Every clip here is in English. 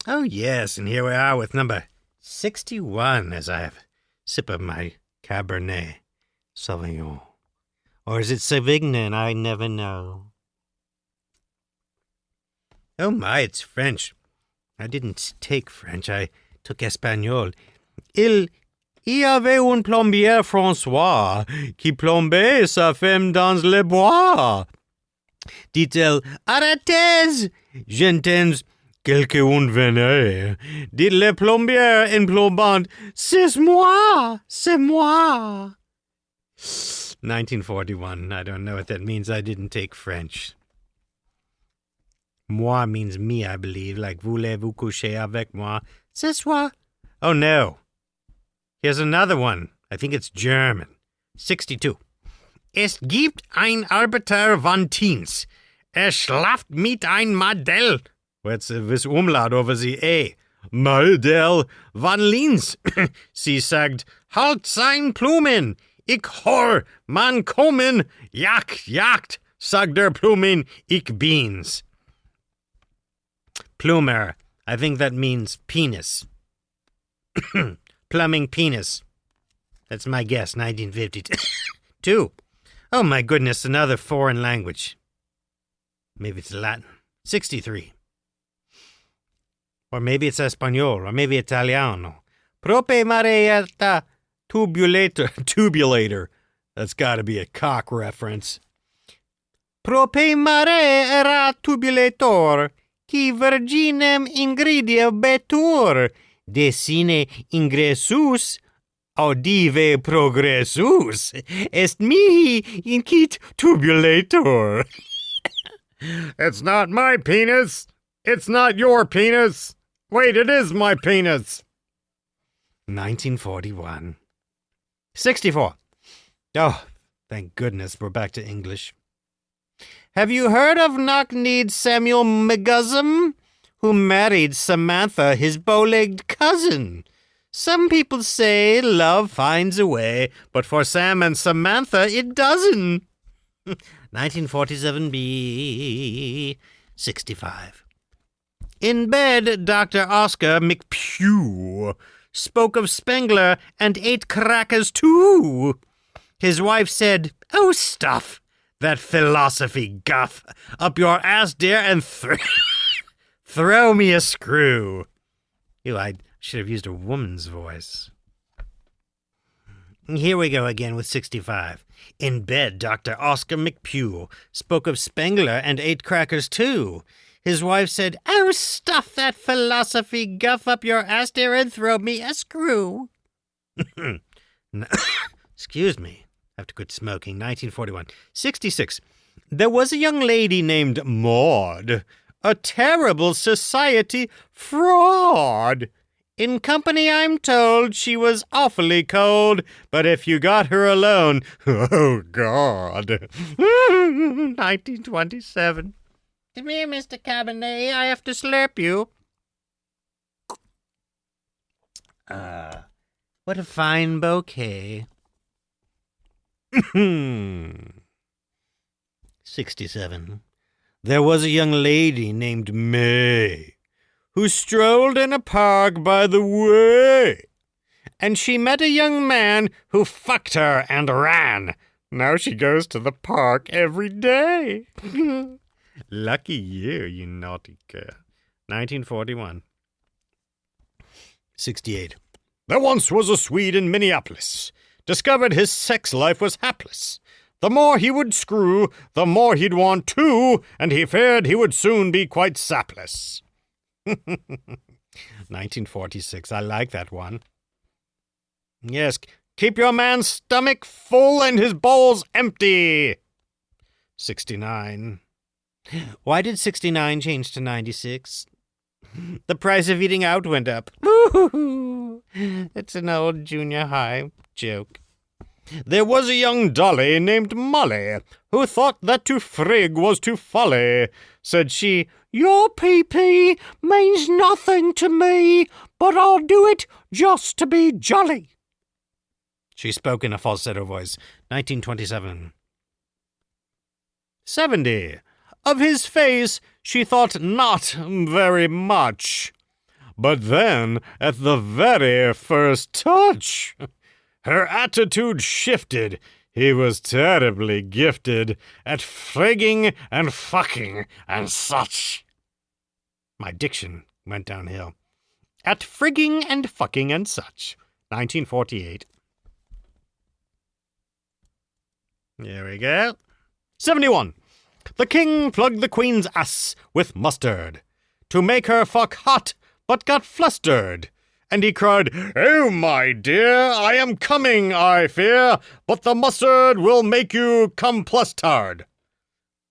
Oh, yes, and here we are with number 61 as I have a sip of my Cabernet Sauvignon. Or is it Sauvignon? I never know. Oh my, it's French. I didn't take French, I took Espanol. Il y avait un plombier François qui plombait sa femme dans le bois. Dit-elle, arrêtez, j'entends quelqu'un venait. Dit le plombier en plombant, c'est moi. 1941. I don't know what that means. I didn't take French. Moi means me, I believe, like voulez-vous coucher avec moi? Ce soir. Oh, no. Here's another one. I think it's German. 62. Es gibt ein Arbeiter von Teens. Schlaft mit ein Modell. What's this umlaut over the A? Modell von Linz. Sie sagt, halt sein Blumen. Ich hör man kommen. Jagd, sagt der Blumen, ich bin's. Plumer. I think that means penis. Plumbing penis. That's my guess, 1952. Oh my goodness, another foreign language. Maybe it's Latin. 63. Or maybe it's Espanol, or maybe Italiano. Prope Marietta tubulator. That's gotta be a cock reference. Prope Marietta tubulator, qui virginem ingredia betur, decine ingressus, audive progressus, est mihi incit tubulator. It's not my penis. It's not your penis. Wait, it is my penis. 1941. 64. Oh, thank goodness we're back to English. Have you heard of knock-kneed Samuel McGuzzum, who married Samantha, his bow-legged cousin? Some people say love finds a way, but for Sam and Samantha it doesn't. 1947b. 65. In bed, Dr. Oscar McPugh spoke of Spengler and ate crackers too. His wife said, "Oh, stuff that philosophy guff up your ass, dear, and throw me a screw." Ew, I should have used a woman's voice. Here we go again with 65. In bed, Dr. Oscar McPugh spoke of Spengler and ate crackers too. His wife said, "Oh, stuff that philosophy guff up your ass, dear, and throw me a screw." No, excuse me. I have to quit smoking. 1941. 66. There was a young lady named Maud, a terrible society fraud. In company, I'm told, she was awfully cold, but if you got her alone, oh, God. 1927. Come here, Mr. Cabernet, I have to slurp you. What a fine bouquet. 67. There was a young lady named May, who strolled in a park by the way, and she met a young man who fucked her and ran. Now she goes to the park every day. Lucky you, you naughty girl. 1941. 68. There once was a Swede in Minneapolis, discovered his sex life was hapless. The more he would screw, the more he'd want to, and he feared he would soon be quite sapless. 1946. I like that one. Yes, keep your man's stomach full and his bowls empty. 69. Why did 69 change to 96? The price of eating out went up. Woo-hoo-hoo. It's an old junior high joke. There was a young dolly named Molly, who thought that to frig was to folly. Said she, "Your pee-pee means nothing to me, but I'll do it just to be jolly." She spoke in a falsetto voice. 1927. 70. Of his face she thought not very much, But then, at the very first touch, her attitude shifted. He was terribly gifted at frigging and fucking and such. My diction went downhill. At frigging and fucking and such. 1948. There we go. 71. The king plugged the queen's ass with mustard to make her fuck hot, but got flustered. And he cried, "Oh, my dear, I am coming, I fear, but the mustard will make you come plustard."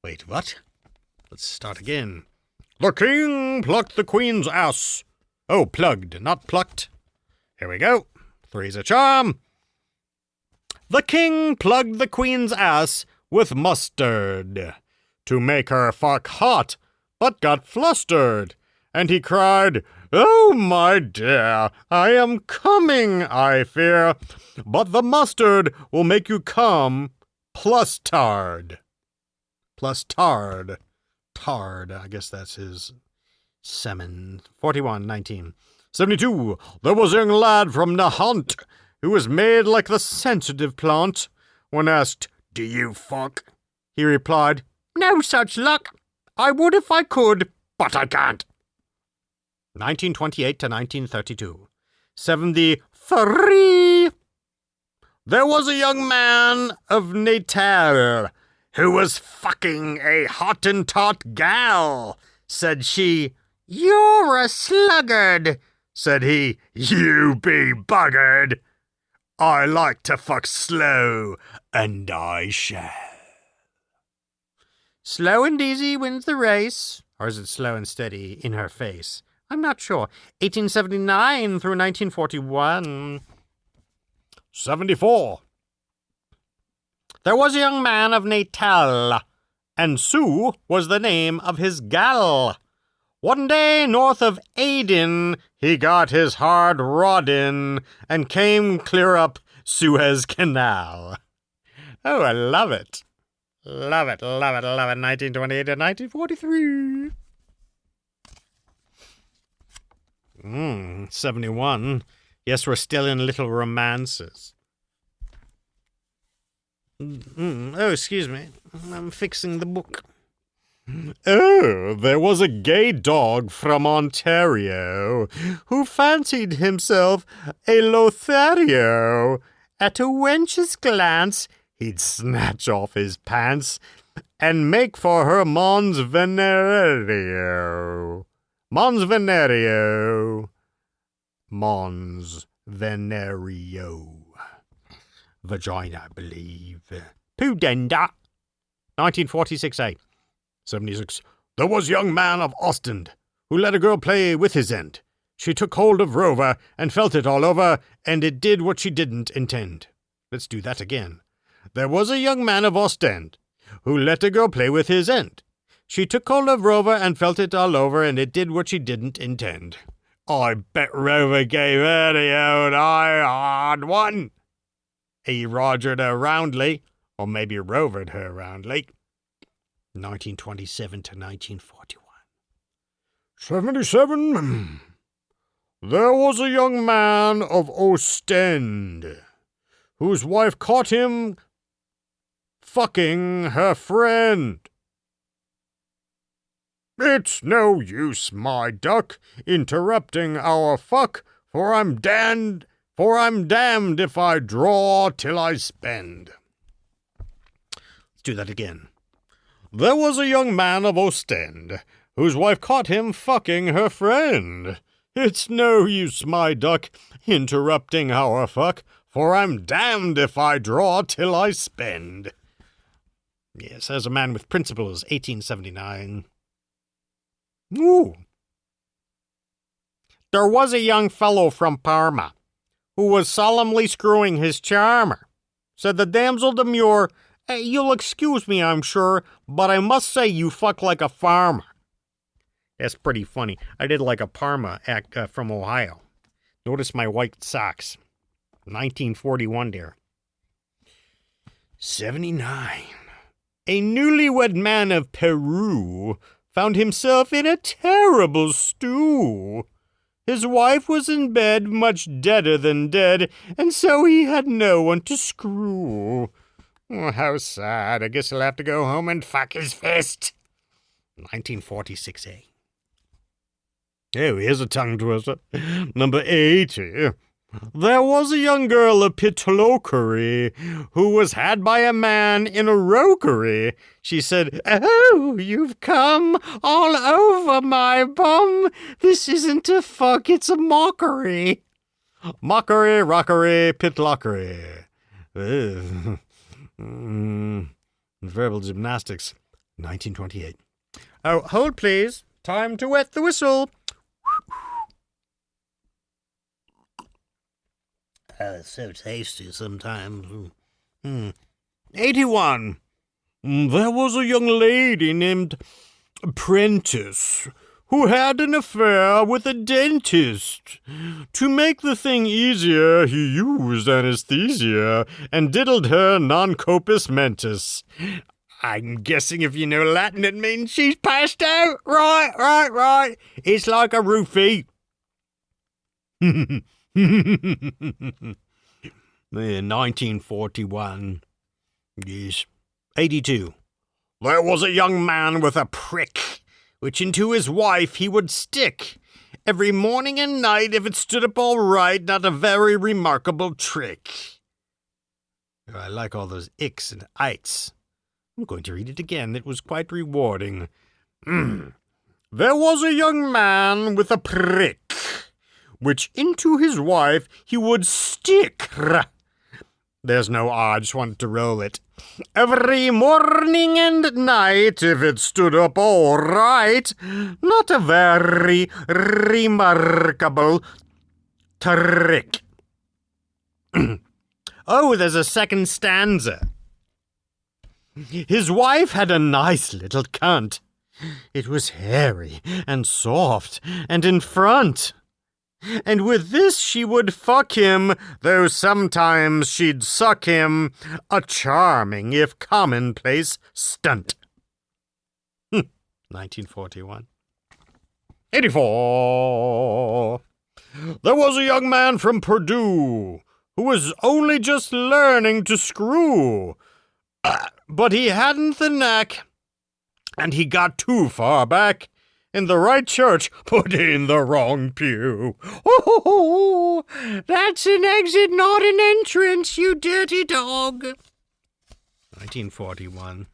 Wait, what? Let's start again. The king plucked the queen's ass. Oh, plugged, not plucked. Here we go. Three's a charm. The king plugged the queen's ass with mustard to make her fuck hot, but got flustered. And he cried, "Oh, my dear, I am coming, I fear, but the mustard will make you come plustard." Plustard. Tard, I guess that's his semen. 41:19. 72. There was a young lad from Nahant who was made like the sensitive plant. When asked, "Do you fuck?" he replied, "No such luck. I would if I could, but I can't." 1928 to 1932. 73. There was a young man of Natal who was fucking a Hottentot gal. Said she, "You're a sluggard." Said he, "You be buggered. I like to fuck slow, and I shall." Slow and easy wins the race. Or is it slow and steady in her face? I'm not sure. 1879 through 1941. 74. There was a young man of Natal, and Sue was the name of his gal. One day north of Aden, he got his hard rod in and came clear up Suez Canal. Oh, I love it. Love it, love it, love it. 1928 to 1943. 71. Yes, we're still in little romances. Oh, excuse me. I'm fixing the book. Oh, there was a gay dog from Ontario who fancied himself a Lothario. At a wench's glance, he'd snatch off his pants and make for her Mons Venerio. Mons Venerio. Mons Venerio. Vagina, I believe. Pudenda. 1946A. 76. There was a young man of Ostend who let a girl play with his end. She took hold of Rover and felt it all over, and it did what she didn't intend. Let's do that again. There was a young man of Ostend who let a girl play with his end. She took hold of Rover and felt it all over, and it did what she didn't intend. I bet Rover gave her the old hard one. He rogered her roundly, or maybe rovered her roundly. 1927 to 1941. 77. There was a young man of Ostend whose wife caught him fucking her friend. It's no use, my duck, interrupting our fuck, for I'm damned if I draw till I spend. Let's do that again. There was a young man of Ostend whose wife caught him fucking her friend. It's no use, my duck, interrupting our fuck, for I'm damned if I draw till I spend. Yes, as a man with principles, 1879. Ooh. There was a young fellow from Parma who was solemnly screwing his charmer. Said the damsel demure, "You'll excuse me, I'm sure, but I must say you fuck like a farmer." That's pretty funny. I did like a Parma act from Ohio. Notice my white socks. 1941 there. 79. A newlywed man of Peru found himself in a terrible stew. His wife was in bed, much deader than dead, and so he had no one to screw. Oh, how sad. I guess he'll have to go home and fuck his fist. 1946A. Oh, here's a tongue twister. Number 80. There was a young girl of Pitlochry who was had by a man in a rokery. She said, "Oh, you've come all over my bum. This isn't a fuck, it's a mockery." Mockery, rockery, Pitlochry. Verbal gymnastics. 1928. Oh, hold please. Time to wet the whistle. It's so tasty sometimes. 81. There was a young lady named Prentice who had an affair with a dentist. To make the thing easier, he used anesthesia and diddled her non corpus mentis. I'm guessing if you know Latin, it means she's passed out. Right. It's like a roofie. 1941. Yes. 82. There was a young man with a prick, which into his wife he would stick. Every morning and night, if it stood up all right, not a very remarkable trick. I like all those icks and ites. I'm going to read it again. It was quite rewarding. There was a young man with a prick, which into his wife he would stick. There's no R, I just wanted to roll it. Every morning and night, if it stood up all right, not a very remarkable trick. Oh, there's a second stanza. His wife had a nice little cunt. It was hairy and soft and in front. And with this she would fuck him, though sometimes she'd suck him, a charming if commonplace stunt. 1941. 84. There was a young man from Purdue who was only just learning to screw. But he hadn't the knack, and he got too far back. In the right church, put in the wrong pew. Oh, that's an exit, not an entrance, you dirty dog. 1941.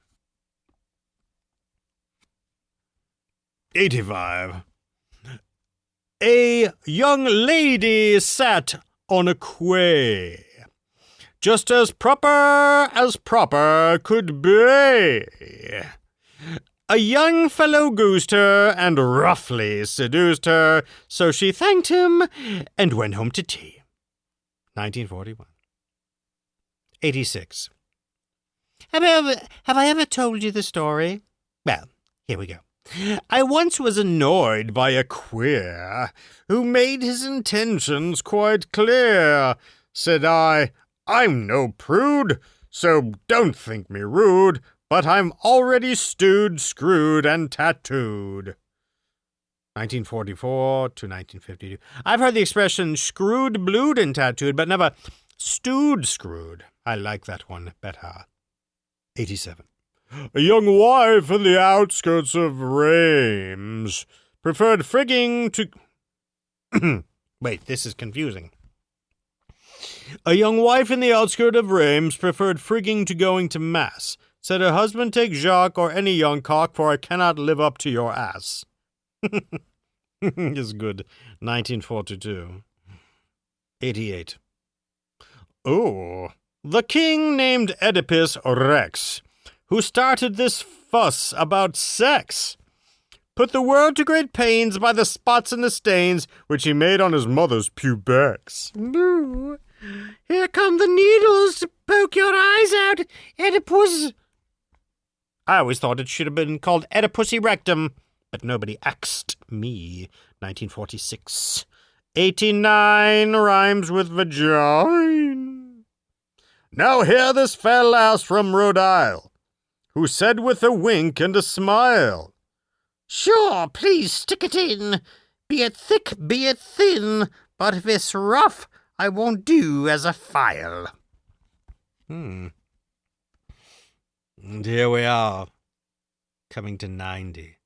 85. A young lady sat on a quay, just as proper could be. A young fellow goosed her and roughly seduced her, so she thanked him and went home to tea. 1941. 86. Have I ever told you the story? Well, here we go. I once was annoyed by a queer who made his intentions quite clear. Said I, I'm no prude, so don't think me rude, but I'm already stewed, screwed, and tattooed. 1944 to 1952. I've heard the expression screwed, blued, and tattooed, but never stewed, screwed. I like that one better. 87. A young wife in the outskirts of Reims preferred frigging to... Wait, this is confusing. A young wife in the outskirts of Reims preferred frigging to going to mass. Said her husband, take Jacques or any young cock, for I cannot live up to your ass. Is good. 1942. 88. Oh, the king named Oedipus Rex, who started this fuss about sex, put the world to great pains by the spots and the stains which he made on his mother's pubex. Boo! Here come the needles to poke your eyes out, Oedipus. I always thought it should have been called Oedipusy Rectum, but nobody axed me. 1946. 89 rhymes with vagina. Now hear this fair lass from Rhode Isle, who said with a wink and a smile, Sure, please stick it in. Be it thick, be it thin, but if it's rough, I won't do as a file. And here we are, coming to 90.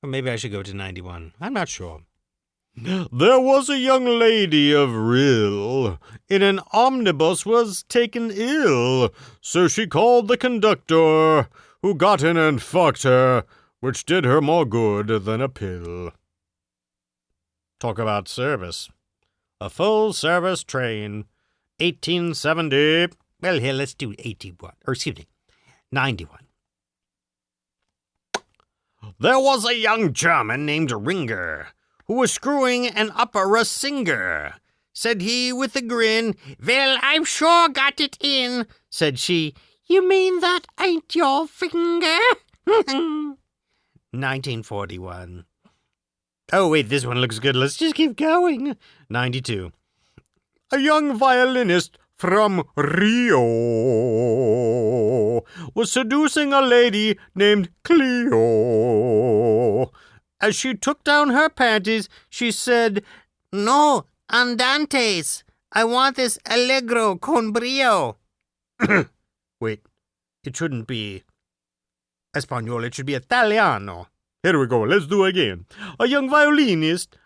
Or maybe I should go to 91. I'm not sure. There was a young lady of Rill in an omnibus was taken ill, so she called the conductor, who got in and fucked her, which did her more good than a pill. Talk about service. A full-service train, 1870. Well, here, let's do 81. Or, excuse me, 91. There was a young German named Ringer, who was screwing an opera singer. Said he with a grin, "Well, I've sure got it in." Said she, "You mean that ain't your finger?" 1941. Oh, wait, this one looks good. Let's just keep going. 92. A young violinist from Rio was seducing a lady named Cleo. As she took down her panties, she said, "No, andantes. I want this allegro con brio." Wait, it shouldn't be Espanol. It should be Italiano. Here we go. Let's do it again. A young violinist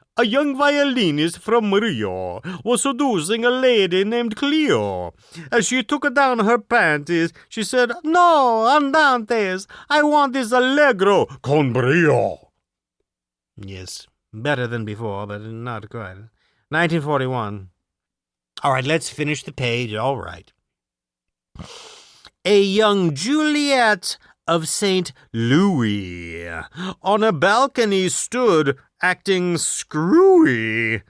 from Rio was seducing a lady named Cleo. As she took down her panties, she said, "No, andantes. I want this allegro con brio." Yes, better than before, but not quite. 1941. All right, let's finish the page. All right. A young Juliet of St. Louis on a balcony stood, acting screwy.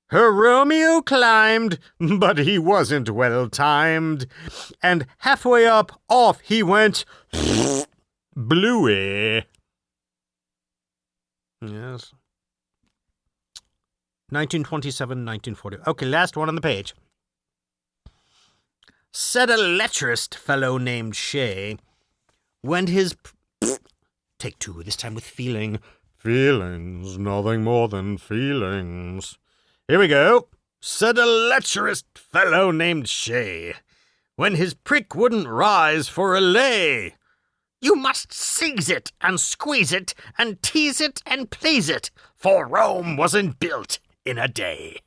Her Romeo climbed, but he wasn't well timed, and halfway up, off he went, bluey. Yes. 1927, 1940. Okay, last one on the page. Said a lecherist fellow named Shea, when his... Take two, this time with feeling. Feelings, nothing more than feelings. Here we go. Said a lecherous fellow named Shea, when his prick wouldn't rise for a lay. You must seize it and squeeze it and tease it and please it, for Rome wasn't built in a day.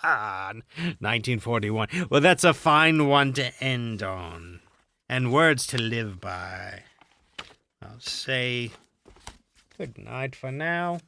1941. Well, that's a fine one to end on. And words to live by. I'll say good night for now.